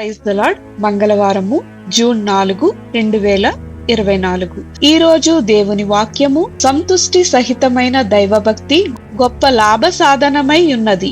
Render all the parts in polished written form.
Praise the Lord. మంగళవారము June 4, 2024. ఈ రోజు దేవుని వాక్యము సంతుష్టి సహితమైన దైవభక్తి గొప్ప లాభ సాధనమై ఉన్నది.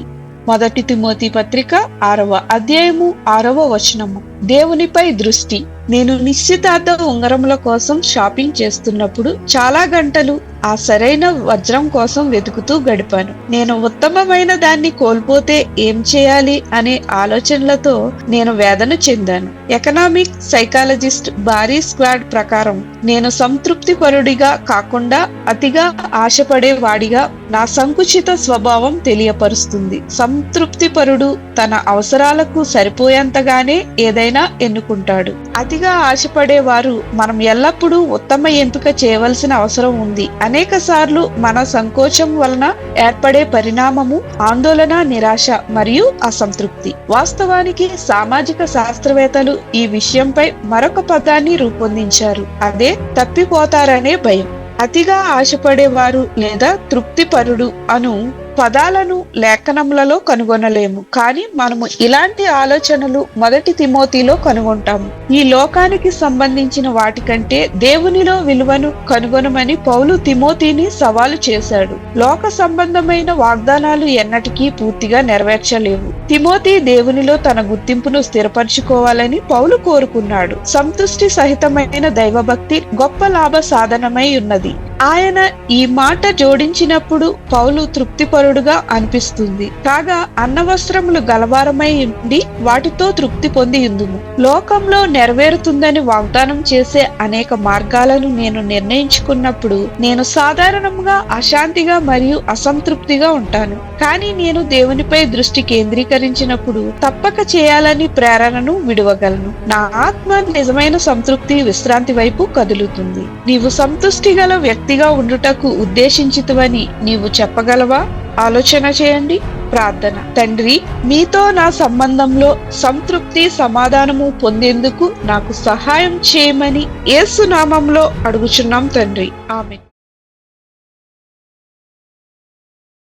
1 తిమోతి పత్రిక 6వ అధ్యాయము 6వ వచనము. దేవునిపై దృష్టి. నేను నిశ్చితార్థ ఉంగరముల కోసం షాపింగ్ చేస్తున్నప్పుడు చాలా గంటలు ఆ సరైన వజ్రం కోసం వెతుకుతూ గడిపాను. నేను ఉత్తమమైన దాన్ని కోల్పోతే ఏం చేయాలి అనే ఆలోచనలతో నేను వేదన చెందాను. ఎకనామిక్ సైకాలజిస్ట్ బారీ స్క్వాడ్ ప్రకారం నేను సంతృప్తి పరుడిగా కాకుండా అతిగా ఆశపడే వాడిగా నా సంకుచిత స్వభావం తెలియపరుస్తుంది. సంతృప్తి పరుడు తన అవసరాలకు సరిపోయేంతగానే ఏదైనా ఎన్నుకుంటాడు. అతిగా ఆశపడే వారు మనం ఎల్లప్పుడూ ఉత్తమ ఎంపిక చేయవలసిన అవసరం ఉంది. అనేక సార్లు మన సంకోచం వలన ఏర్పడే పరిణామము ఆందోళన, నిరాశ మరియు అసంతృప్తి. వాస్తవానికి సామాజిక శాస్త్రవేత్తలు ఈ విషయంపై మరొక పదాన్ని రూపొందించారు. అదే తప్పిపోతారనే భయం. అతిగా ఆశపడేవారు లేదా తృప్తిపరుడు అను పదాలను లేఖనములలో కనుగొనలేము, కానీ మనము ఇలాంటి ఆలోచనలు 1 తిమోతిలో కనుగొంటాము. ఈ లోకానికి సంబంధించిన వాటికంటే దేవునిలో విలువను కనుగొనమని పౌలు తిమోతిని సవాలు చేశాడు. లోక సంబంధమైన వాగ్దానాలు ఎన్నటికీ పూర్తిగా నెరవేర్చలేవు. తిమోతి దేవునిలో తన గుర్తింపును స్థిరపరచుకోవాలని పౌలు కోరుకున్నాడు. సంతుష్టి సహితమైన దైవభక్తి గొప్ప లాభ సాధనమై ఉన్నది. ఆయన ఈ మాట జోడించినప్పుడు పౌలు తృప్తిపరుడుగా అనిపిస్తుంది. కాగా అన్నవస్త్రములు గలవారమై ఉండి వాటితో తృప్తి పొంది ఉందుము. లోకంలో నెరవేరుతుందని వాగ్దానం చేసే అనేక మార్గాలను నేను నిర్ణయించుకున్నప్పుడు నేను సాధారణంగా అశాంతిగా మరియు అసంతృప్తిగా ఉంటాను. కానీ నేను దేవునిపై దృష్టి కేంద్రీకరించినప్పుడు తప్పక చేయాలని ప్రేరణను విడువగలను. నా ఆత్మ నిజమైన సంతృప్తి, విశ్రాంతి వైపు కదులుతుంది. నీవు సంతుష్టి గల వ్యక్తిగా ఉండుటకు ఉద్దేశించితివని నీవు చెప్పగలవా? ఆలోచన చేయండి. ప్రార్థన. తండ్రి, మీతో నా సంబంధంలో సంతృప్తి, సమాధానము పొందేందుకు నాకు సహాయం చేయమని యేసు నామంలో అడుగుచున్నాం తండ్రి. ఆమేన్.